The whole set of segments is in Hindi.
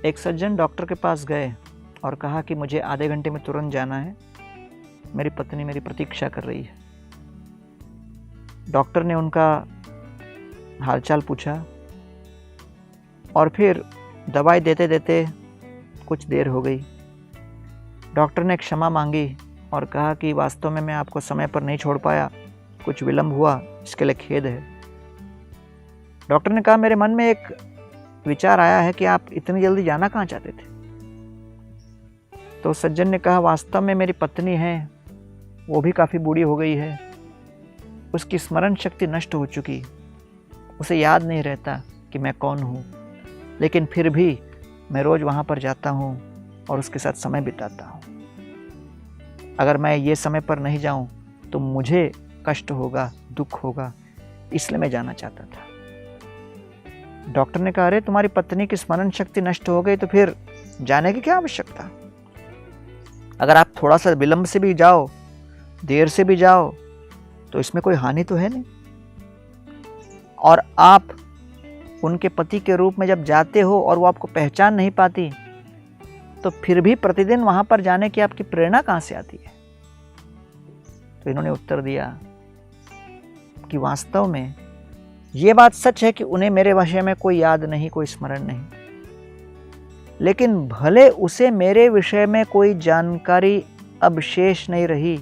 एक सज्जन डॉक्टर के पास गए और कहा कि मुझे आधे घंटे में तुरंत जाना है, मेरी पत्नी मेरी प्रतीक्षा कर रही है। डॉक्टर ने उनका हालचाल पूछा और फिर दवाई देते देते कुछ देर हो गई। डॉक्टर ने क्षमा मांगी और कहा कि वास्तव में मैं आपको समय पर नहीं छोड़ पाया, कुछ विलंब हुआ, इसके लिए खेद है। डॉक्टर ने कहा, मेरे मन में एक विचार आया है कि आप इतनी जल्दी जाना कहाँ चाहते थे? तो सज्जन ने कहा, वास्तव में मेरी पत्नी है, वो भी काफ़ी बूढ़ी हो गई है, उसकी स्मरण शक्ति नष्ट हो चुकी, उसे याद नहीं रहता कि मैं कौन हूँ, लेकिन फिर भी मैं रोज़ वहाँ पर जाता हूँ और उसके साथ समय बिताता हूँ। अगर मैं ये समय पर नहीं जाऊँ तो मुझे कष्ट होगा, दुख होगा, इसलिए मैं जाना चाहता था। डॉक्टर ने कहा, अरे तुम्हारी पत्नी की स्मरण शक्ति नष्ट हो गई तो फिर जाने की क्या आवश्यकता? अगर आप थोड़ा सा विलंब से भी जाओ, देर से भी जाओ, तो इसमें कोई हानि तो है नहीं। और आप उनके पति के रूप में जब जाते हो और वो आपको पहचान नहीं पाती, तो फिर भी प्रतिदिन वहां पर जाने की आपकी प्रेरणा कहां से आती है? तो इन्होंने उत्तर दिया कि वास्तव में ये बात सच है कि उन्हें मेरे विषय में कोई याद नहीं, कोई स्मरण नहीं, लेकिन भले उसे मेरे विषय में कोई जानकारी अब शेष नहीं रही,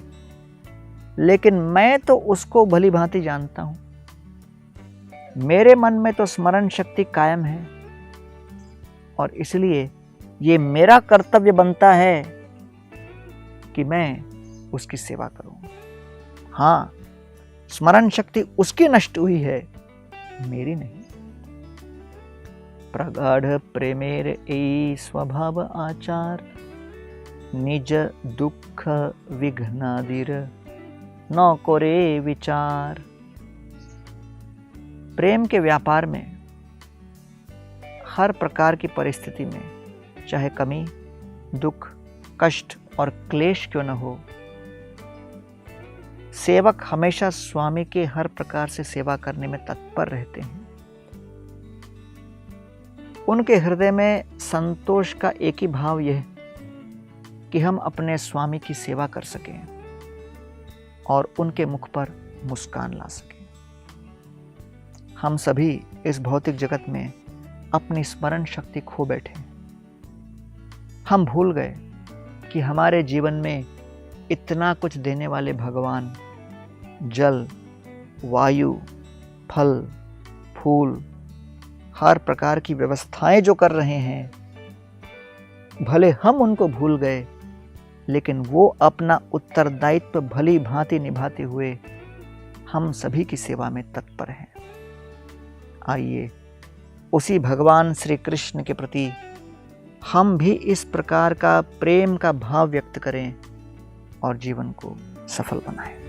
लेकिन मैं तो उसको भली भांति जानता हूं। मेरे मन में तो स्मरण शक्ति कायम है और इसलिए ये मेरा कर्तव्य बनता है कि मैं उसकी सेवा करूं। हाँ, स्मरण शक्ति उसकी नष्ट हुई है, मेरी नहीं। प्रगाढ़ प्रेमेर एई स्वभाव आचार, निज दुख विघ्नादिर न कोरे विचार। प्रेम के व्यापार में हर प्रकार की परिस्थिति में, चाहे कमी, दुख, कष्ट और क्लेश क्यों न हो, सेवक हमेशा स्वामी के हर प्रकार से सेवा करने में तत्पर रहते हैं। उनके हृदय में संतोष का एक ही भाव यह कि हम अपने स्वामी की सेवा कर सकें और उनके मुख पर मुस्कान ला सकें। हम सभी इस भौतिक जगत में अपनी स्मरण शक्ति खो बैठे। हम भूल गए कि हमारे जीवन में इतना कुछ देने वाले भगवान जल, वायु, फल, फूल, हर प्रकार की व्यवस्थाएं जो कर रहे हैं, भले हम उनको भूल गए, लेकिन वो अपना उत्तरदायित्व भली भांति निभाते हुए हम सभी की सेवा में तत्पर हैं। आइए उसी भगवान श्री कृष्ण के प्रति हम भी इस प्रकार का प्रेम का भाव व्यक्त करें और जीवन को सफल बनाएं।